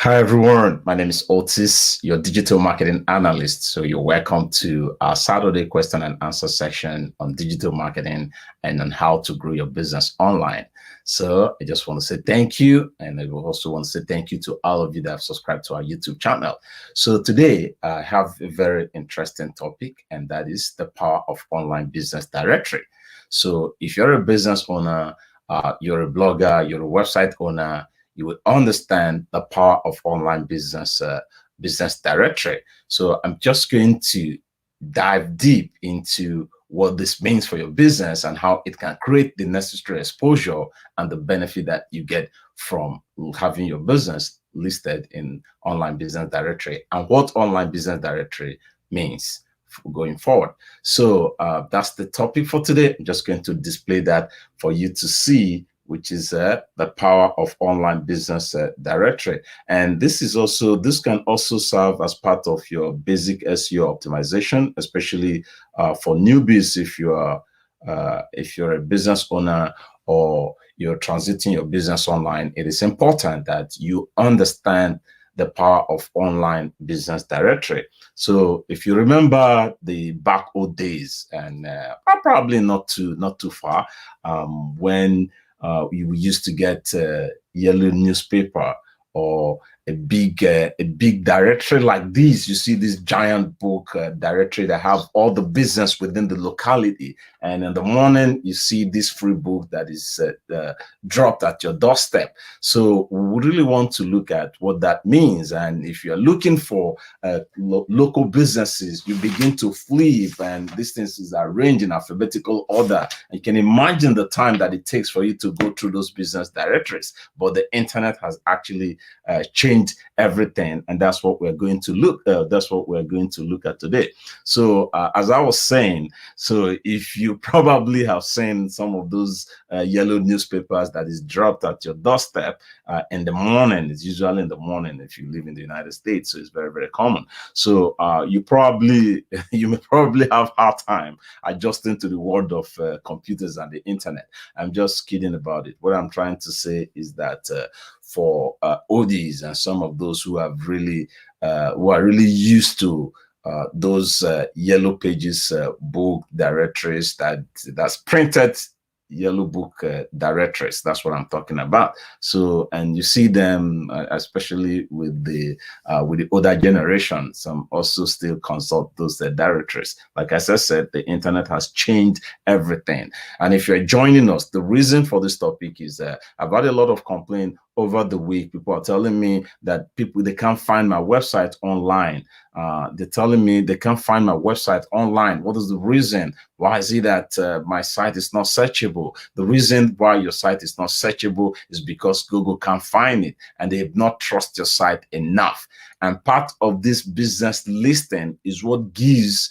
Hi everyone, my name is Otis, your digital marketing analyst. So you're welcome to our Saturday question and answer section on digital marketing and on how to grow your business online. So I just want to say thank you. And I also want to say thank you to all of you that have subscribed to our YouTube channel. So today I have a very interesting topic, and that is the power of online business directory. So if you're a business owner, you're a blogger, you're a website owner, you will understand the power of online business directory. So I'm just going to dive deep into what this means for your business and how it can create the necessary exposure and the benefit that you get from having your business listed in online business directory and what online business directory means going forward. So that's the topic for today. I'm just going to display that for you to see, which is the power of online business directory. And this can also serve as part of your basic SEO optimization, especially for newbies. If you're a business owner or you're transiting your business online, it is important that you understand the power of online business directory. So if you remember the back old days, and probably not too far, when you used to get yellow newspaper or a big directory like this. You see this giant book directory that have all the business within the locality, and in the morning you see this free book that is dropped at your doorstep. So we really want to look at what that means. And if you're looking for local businesses, you begin to flip, and these things is arranged in alphabetical order. You can imagine the time that it takes for you to go through those business directories. But the internet has actually changed everything, and that's what we're going to look. That's what we're going to look at today. So, as I was saying, so if you probably have seen some of those yellow newspapers that is dropped at your doorstep in the morning, it's usually in the morning if you live in the United States, so it's very, very common. So you may probably have hard time adjusting to the world of computers and the internet. I'm just kidding about it. What I'm trying to say is that for ODs and some of those who are really used to those yellow pages book directories, that's printed yellow book directories. That's what I'm talking about. So, and you see them especially with the older generation. Some also still consult those directories. Like as I said, the internet has changed everything. And if you're joining us, the reason for this topic is I've had a lot of complaint over the week. People are telling me that they can't find my website online. They're telling me they can't find my website online. What is the reason? Why is it that my site is not searchable? The reason why your site is not searchable is because Google can't find it, and they have not trust your site enough. And part of this business listing is what gives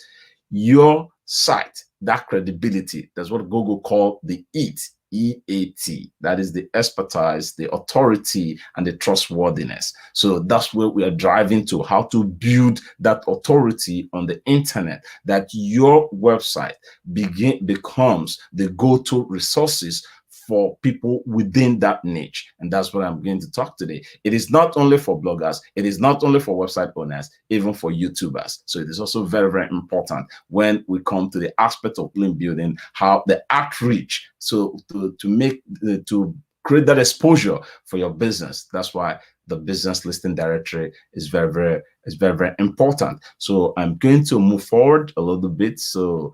your site that credibility. That's what Google call the EAT. EAT. That is the expertise, the authority, and the trustworthiness. So that's where we are driving to, how to build that authority on the internet, that your website becomes the go-to resources for people within that niche. And that's what I'm going to talk today. It is not only for bloggers, it is not only for website owners, even for YouTubers. So it is also very, very important when we come to the aspect of link building, how the outreach, so to create that exposure for your business. That's why the business listing directory is very, very important. So I'm going to move forward a little bit. So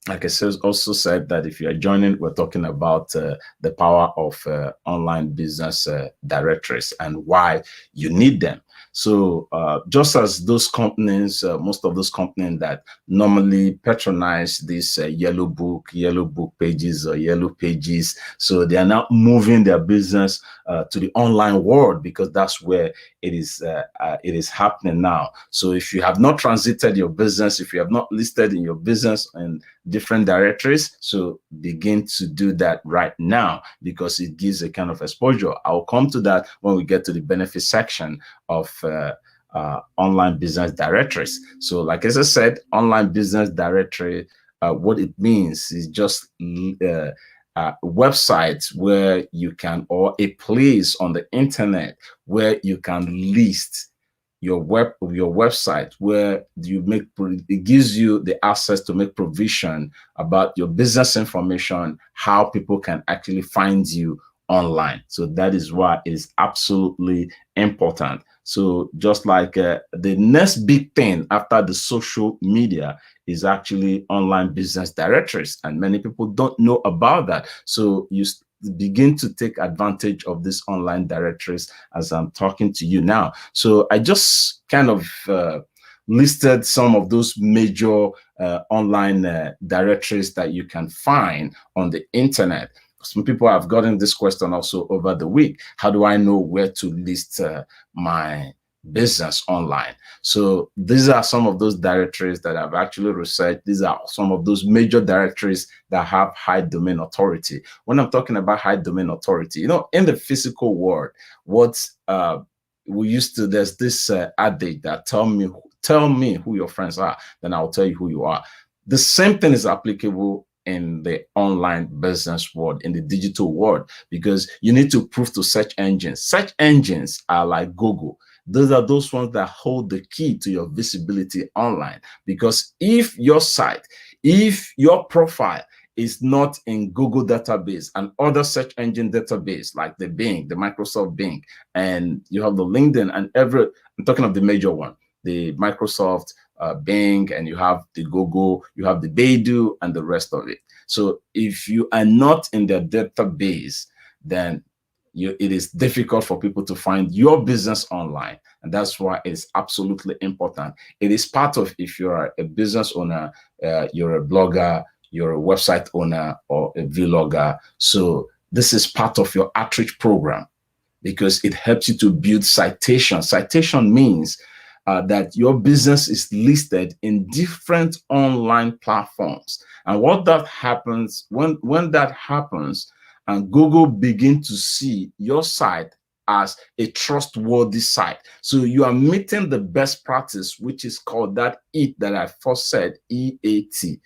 like I also said, that if you are joining, we're talking about the power of online business directories and why you need them. So just as those companies, most of those companies that normally patronize these yellow book pages or yellow pages, so they are now moving their business to the online world, because that's where it is happening now. So if you have not transited your business, if you have not listed in your business and different directories, so begin to do that right now, because it gives a kind of exposure. I'll come to that when we get to the benefit section of online business directories. So like as I said, online business directory, what it means is just website where you can, or a place on the internet where you can list your website, where you make, it gives you the access to make provision about your business information, how people can actually find you online. So that is why it is absolutely important. So just like the next big thing after the social media is actually online business directories, and many people don't know about that. So you begin to take advantage of these online directories as I'm talking to you now. So I just kind of listed some of those major online directories that you can find on the internet. Some people have gotten this question also over the week. How do I know where to list my business online? So these are some of those directories that I've actually researched. These are some of those major directories that have high domain authority. When I'm talking about high domain authority, you know, in the physical world, what we used to, there's this adage that tell me who your friends are, then I'll tell you who you are. The same thing is applicable in the online business world, in the digital world, because you need to prove to search engines. Search engines are like Google. Those are those ones that hold the key to your visibility online. Because if your site, if your profile is not in Google database and other search engine database like the Bing, the Microsoft Bing, and you have the LinkedIn and I'm talking of the major one, the Microsoft Bing, and you have the Google, you have the Baidu, and the rest of it. So if you are not in their database, then it is difficult for people to find your business online. And that's why it's absolutely important. It is part of, if you're a business owner, you're a blogger, you're a website owner, or a vlogger. So this is part of your outreach program, because it helps you to build citation. Citation means that your business is listed in different online platforms. And what that happens, when that happens, and Google begin to see your site as a trustworthy site. So you are meeting the best practice, which is called that EAT that I first said, EAT,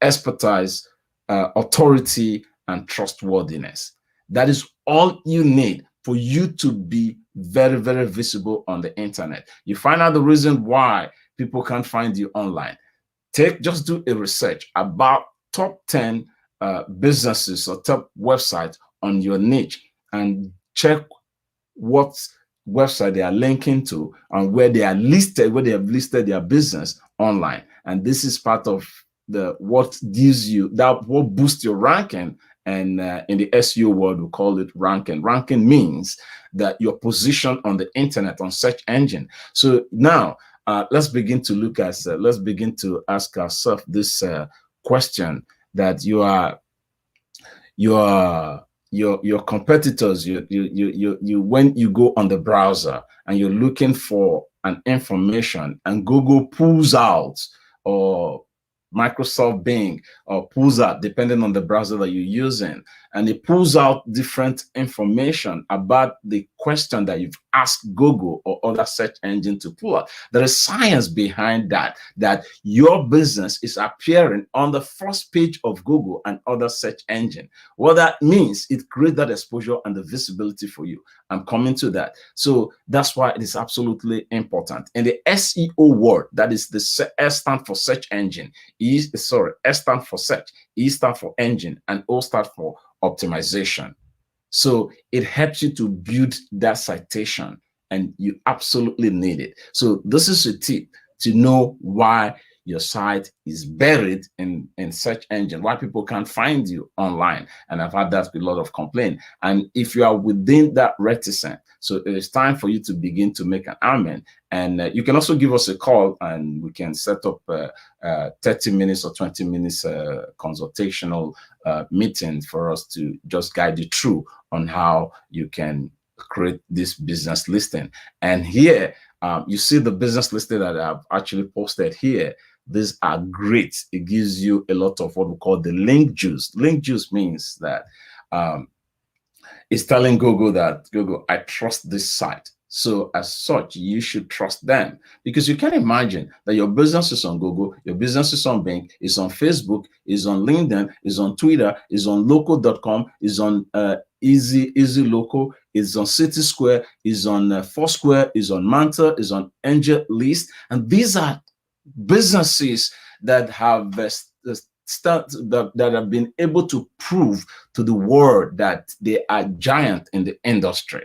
expertise, authority, and trustworthiness. That is all you need for you to be very, very visible on the internet. You find out the reason why people can't find you online. Just do a research about top 10 businesses or top websites on your niche, and check what website they are linking to and where they are listed, where they have listed their business online. And this is part of what gives you that, what boosts your ranking. And in the SEO world, we call it ranking. Ranking means that your position on the internet, on search engine. So now let's begin to look at, let's begin to ask ourselves this question, that your competitors, you when you go on the browser and you're looking for an information, and Google pulls out, or Microsoft Bing or pulls out, depending on the browser that you're using, and it pulls out different information about the question that you've asked Google or other search engine to pull out. There is science behind that, that your business is appearing on the first page of Google and other search engine. What that means, it creates that exposure and the visibility for you. I'm coming to that. So that's why it is absolutely important. In the SEO world, that is the S stand for search engine, S stand for search, E stand for engine, and O stand for optimization. So it helps you to build that citation, and you absolutely need it. So this is a tip to know why your site is buried in search engine, why people can't find you online. And I've had that with a lot of complaint. And if you are within that reticent, so it is time for you to begin to make an amendment. And you can also give us a call, and we can set up 30 minutes or 20 minutes consultational meeting for us to just guide you through on how you can create this business listing. And here, you see the business listing that I've actually posted here. These are great. It gives you a lot of what we call the link juice. Link juice means that it's telling Google that, Google, I trust this site. So as such, you should trust them, because you can imagine that your business is on Google, your business is on Bing, is on Facebook, is on LinkedIn, is on Twitter, is on local.com, is on Easy Local, is on City Square, is on Foursquare, is on Manta, is on Angel List. And these are businesses that have that have been able to prove to the world that they are giant in the industry.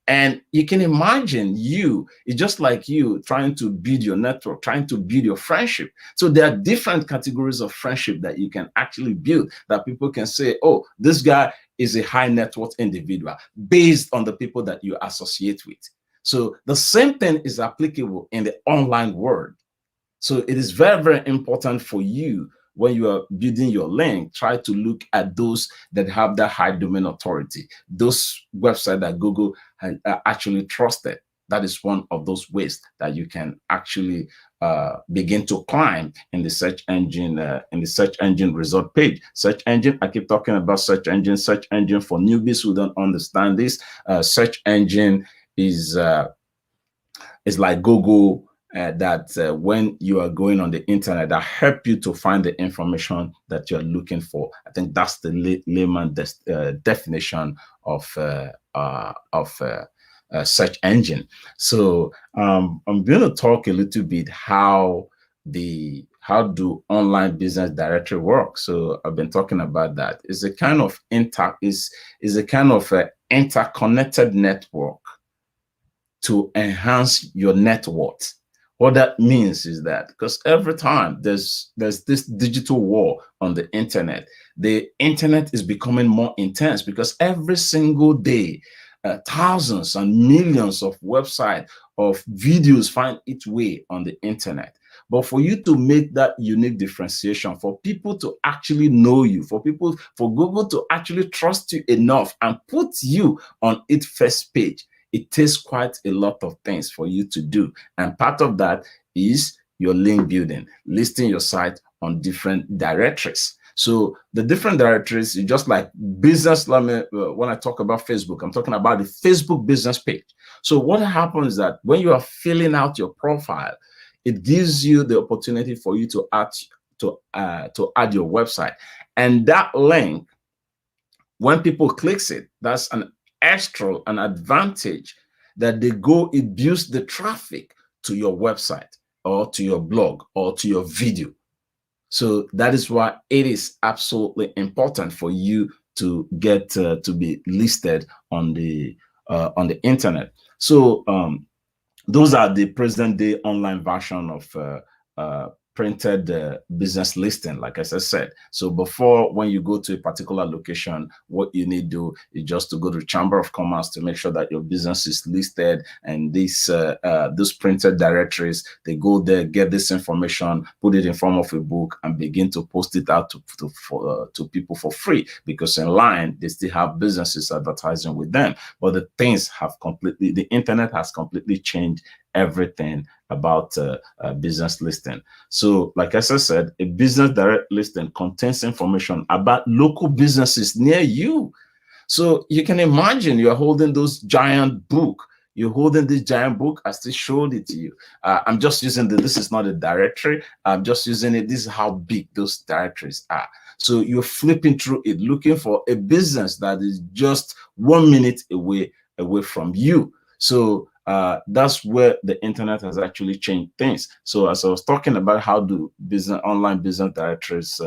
And you can imagine it's just like you trying to build your network, trying to build your friendship. So there are different categories of friendship that you can actually build, that people can say, oh, this guy is a high net worth individual, based on the people that you associate with. So the same thing is applicable in the online world. So it is very, very important for you, when you are building your link, try to look at those that have that high domain authority, those websites that Google has actually trusted. That is one of those ways that you can actually begin to climb in the search engine result page. Search engine, I keep talking about search engine for newbies who don't understand this. Search engine is like Google, that when you are going on the internet, that help you to find the information that you're looking for. I think that's the layman definition of search engine. So I'm going to talk a little bit how do online business directory work. So I've been talking about that. It's a kind of interconnected network to enhance your net worth. What that means is that, because every time there's this digital war on the internet, the internet is becoming more intense, because every single day, thousands and millions of websites of videos find its way on the internet. But for you to make that unique differentiation, for people to actually know you, for Google to actually trust you enough and put you on its first page, it takes quite a lot of things for you to do. And part of that is your link building, listing your site on different directories. So the different directories, just like business, when I talk about Facebook, I'm talking about the Facebook business page. So what happens is that when you are filling out your profile, it gives you the opportunity for you to add your website. And that link, when people clicks it, that's an advantage that it builds the traffic to your website or to your blog or to your video. So that is why it is absolutely important for you to get to be listed on the internet. So those are the present day online version of printed business listing, like I said. So before, when you go to a particular location, what you need to do is just to go to the Chamber of Commerce to make sure that your business is listed. And these printed directories, they go there, get this information, put it in form of a book, and begin to post it out to people for free, because online they still have businesses advertising with them. But the internet has completely changed everything about business listing. So like I said, a business direct listing contains information about local businesses near you. So you can imagine you're holding those giant book. You're holding this giant book. I still showed it to you. I'm just using this is not a directory. I'm just using it. This is how big those directories are. So you're flipping through it, looking for a business that is just 1 minute away from you. So that's where the internet has actually changed things. So as I was talking about, how do online business directories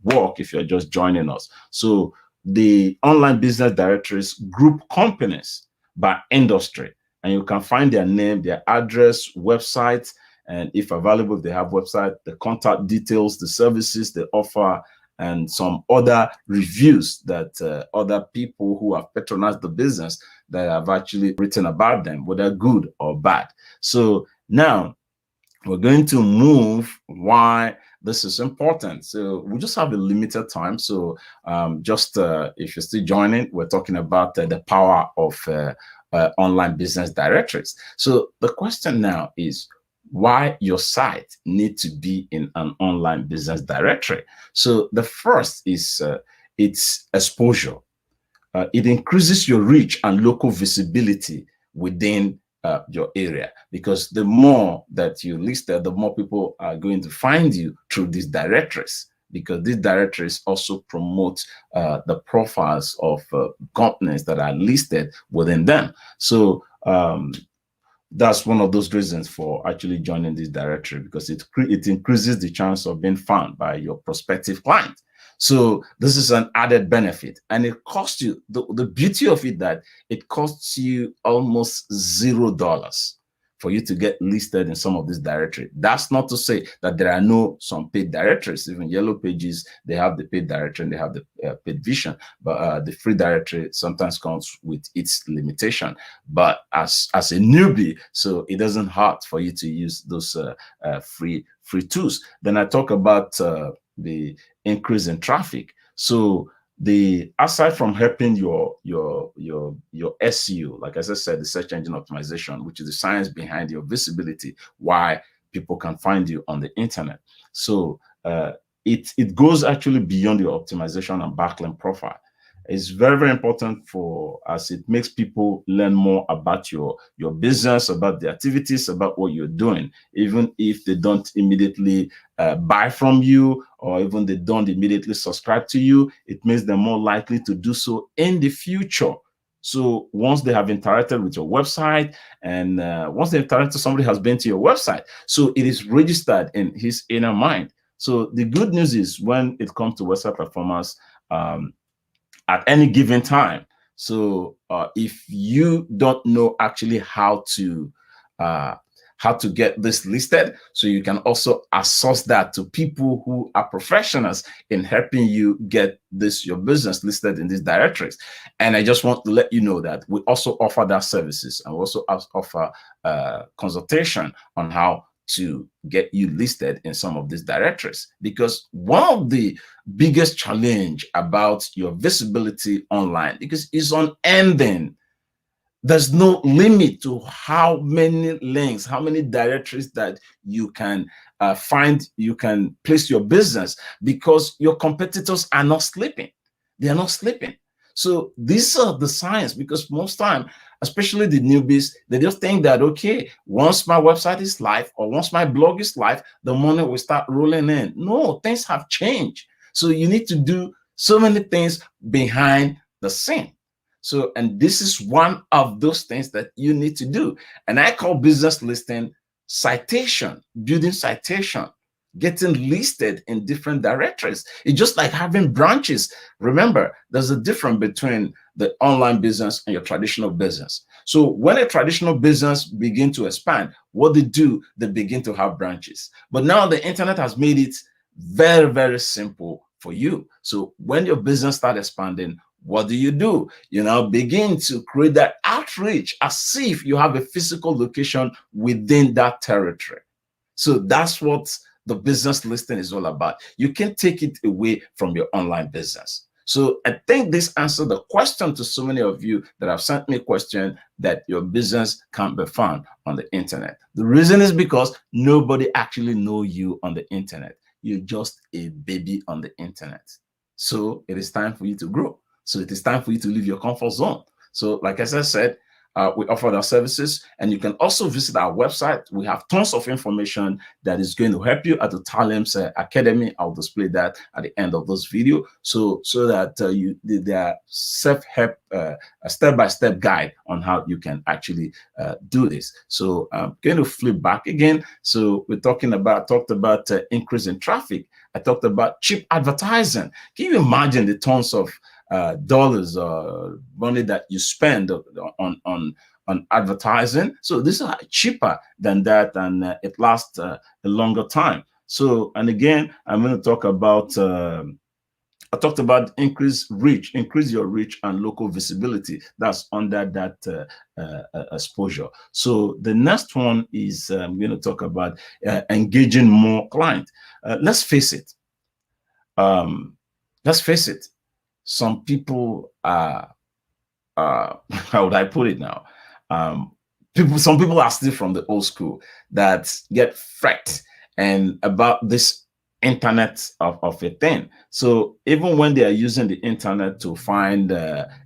work, if you're just joining us. So the online business directories group companies by industry, and you can find their name, their address, website, and if available, they have website, the contact details, the services they offer, and some other reviews that other people who have patronized the business that have actually written about them, whether good or bad. So now we're going to move why this is important. So we just have a limited time. So if you're still joining, we're talking about the power of online business directories. So the question now is, why your site need to be in an online business directory? So the first is its exposure. It increases your reach and local visibility within your area, because the more that you listed, the more people are going to find you through these directories, because these directories also promote the profiles of companies that are listed within them. So that's one of those reasons for actually joining this directory, because it increases the chance of being found by your prospective client. So this is an added benefit, and it costs you, the beauty of it, that it costs you almost $0 for you to get listed in some of these directories. That's not to say that there are some paid directories. Even Yellow Pages, they have the paid directory and they have the paid vision, but the free directory sometimes comes with its limitation. But as a newbie, so it doesn't hurt for you to use those free tools. Then I talk about the increase in traffic. So aside from helping your SEO, like as I said, the search engine optimization, which is the science behind your visibility, why people can find you on the internet. So it goes actually beyond your optimization and backlink profile. It's very, very important as it makes people learn more about your business, about the activities, about what you're doing, even if they don't immediately buy from you, or even they don't immediately subscribe to you. It makes them more likely to do so in the future. So once they have interacted with your website, and once they've interacted, somebody has been to your website, so it is registered in his inner mind. So the good news is, when it comes to website performance, at any given time. So if you don't know actually how to get this listed, so you can also outsource that to people who are professionals in helping you get your business listed in these directories. And I just want to let you know that we also offer that services, and we also offer consultation on how to get you listed in some of these directories. Because one of the biggest challenge about your visibility online, because it's unending. There's no limit to how many links, how many directories that you can find, you can place your business, because your competitors are not sleeping. They are not sleeping. So these are the science, because most time, especially the newbies, they just think that, okay, once my website is live, or once my blog is live, the money will start rolling in. No, things have changed. So you need to do so many things behind the scene. So, and this is one of those things that you need to do. And I call business listing citation, building citation, getting listed in different directories. It's just like having branches. Remember, there's a difference between the online business and your traditional business. So when a traditional business begin to expand, what they do, they begin to have branches. But now the internet has made it very, very simple for you. So when your business starts expanding, what do? You now begin to create that outreach as if you have a physical location within that territory. So that's what the business listing is all about. You can take it away from your online business. So I think this answered the question to so many of you that have sent me a question that your business can't be found on the internet. The reason is because nobody actually knows you on the internet. You're just a baby on the internet. So it is time for you to grow. So it is time for you to leave your comfort zone. So like as I said, we offer our services, and you can also visit our website. We have tons of information that is going to help you at the Talim's Academy. I'll display that at the end of this video, so that there are self-help, a step-by-step guide on how you can actually do this. So I'm going to flip back again. So we're talked about increase in traffic. I talked about cheap advertising. Can you imagine the tons of dollars or money that you spend on advertising? So these are cheaper than that, and it lasts a longer time. So, and again, I'm going to talk about I talked about increase your reach and local visibility. That's under that exposure. So the next one is I'm going to talk about engaging more clients. Let's face it. Some people are, how would I put it now? Some people are still from the old school that get fret and about this internet of a thing. So even when they are using the internet to find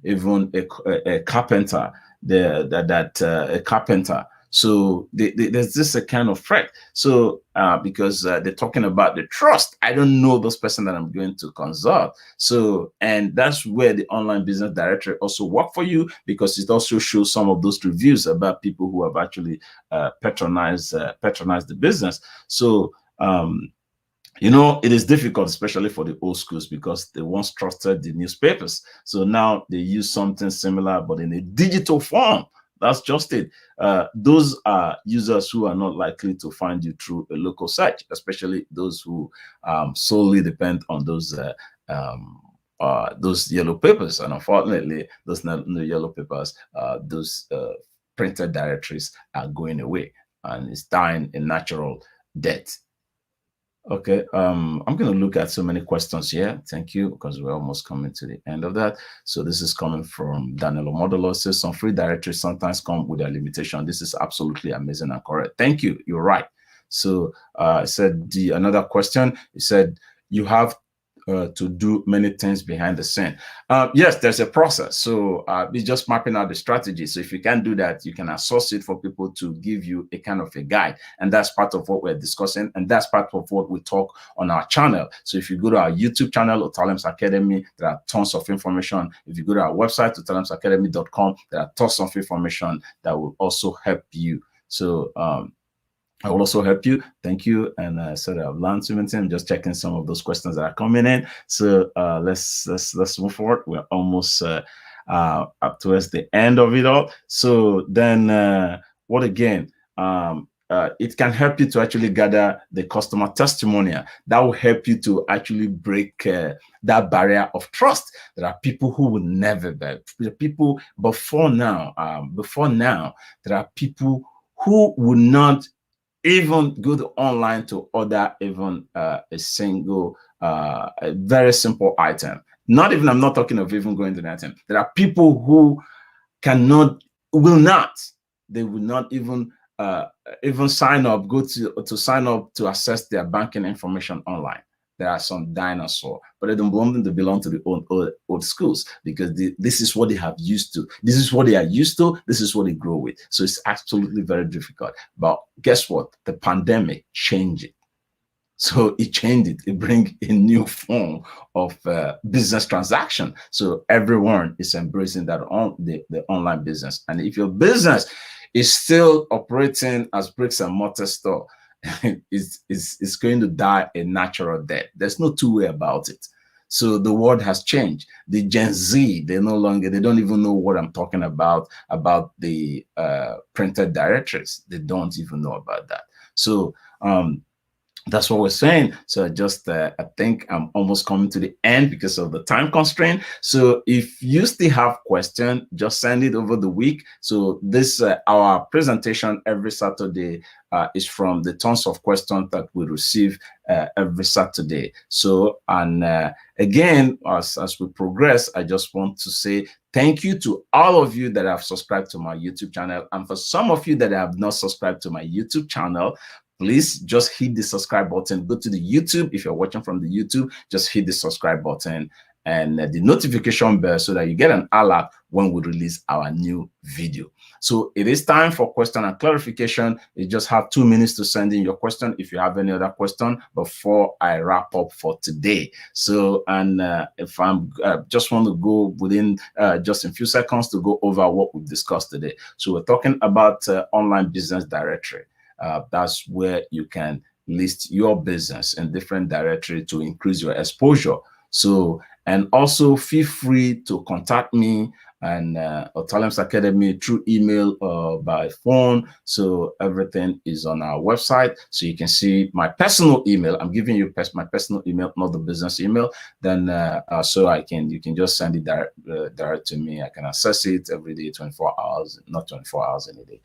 even a carpenter, a carpenter. So there's this a kind of threat. So because they're talking about the trust, I don't know this person that I'm going to consult. So, and that's where the online business directory also work for you, because it also shows some of those reviews about people who have actually patronized the business. So you know, it is difficult, especially for the old schools, because they once trusted the newspapers. So now they use something similar, but in a digital form. That's just it. Those are users who are not likely to find you through a local search, especially those who solely depend on those yellow papers. And unfortunately, those yellow papers, those printed directories are going away, and it's dying a natural death. Okay, I'm going to look at so many questions here. Thank you, because we're almost coming to the end of that. So this is coming from Daniel Modulo. Says some free directories sometimes come with a limitation. This is absolutely amazing and correct. Thank you. You're right. So I said another question. He said you have to do many things behind the scene. Yes, there's a process. So it's just mapping out the strategy. So if you can do that, you can associate for people to give you a kind of a guide. And that's part of what we're discussing. And that's part of what we talk on our channel. So if you go to our YouTube channel, Otalem's Academy, there are tons of information. If you go to our website, otalemsacademy.com, there are tons of information that will also help you. So I will also help you. Thank you. And so that I've learned something. I'm just checking some of those questions that are coming in. So let's move forward. We're almost up towards the end of it all. So then what again? It can help you to actually gather the customer testimonial. That will help you to actually break that barrier of trust. There are people who will never be. People before now, there are people who will not even go to online to order even a single, a very simple item. Not even, I'm not talking of even going to the item. There are people who will not even sign up, go to sign up to access their banking information online. There are some dinosaurs, but they don't belong. They belong to the old schools, because this is what they have used to. This is what they are used to. This is what they grow with. So it's absolutely very difficult. But guess what? The pandemic changed it. So it changed it. It brings a new form of business transaction. So everyone is embracing that the online business. And if your business is still operating as bricks and mortar store, it's going to die a natural death. There's no two way about it. So the world has changed. The Gen Z, they don't even know what I'm talking about the printed directories. They don't even know about that. So that's what we're saying. So just, I think I'm almost coming to the end because of the time constraint. So if you still have questions, just send it over the week. So this, our presentation every Saturday is from the tons of questions that we receive every Saturday. So, and again, as we progress, I just want to say thank you to all of you that have subscribed to my YouTube channel. And for some of you that have not subscribed to my YouTube channel, please just hit the subscribe button. Go to the YouTube. If you're watching from the YouTube, just hit the subscribe button and the notification bell so that you get an alert when we release our new video. So it is time for question and clarification. You just have 2 minutes to send in your question if you have any other question before I wrap up for today. So, and if I'm just want to go within just a few seconds to go over what we've discussed today. So we're talking about online business directory. That's where you can list your business in different directories to increase your exposure. So, and also feel free to contact me and Otalem's Academy through email or by phone. So everything is on our website. So you can see my personal email. I'm giving you my personal email, not the business email. Then so you can just send it direct to me. I can access it every day, 24 hours, not 24 hours in a day.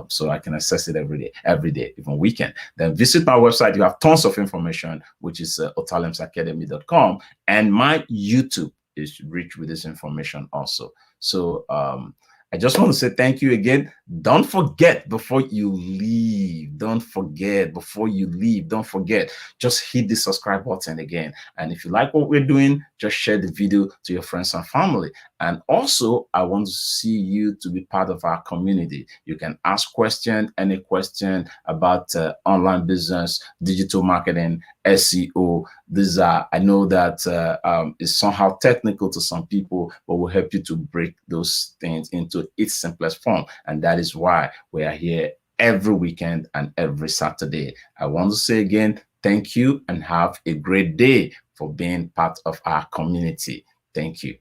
So I can access it every day, even weekend. Then visit my website. You have tons of information, which is otalemsacademy.com, and my YouTube is rich with this information also. So I just want to say thank you again. Don't forget before you leave. Don't forget before you leave. Don't forget. Just hit the subscribe button again. And if you like what we're doing, just share the video to your friends and family. And also, I want to see you to be part of our community. You can ask any question about online business, digital marketing, SEO. These are, I know that is somehow technical to some people, but will help you to break those things into its simplest form. And that is why we are here every weekend and every Saturday. I want to say again, thank you and have a great day for being part of our community. Thank you.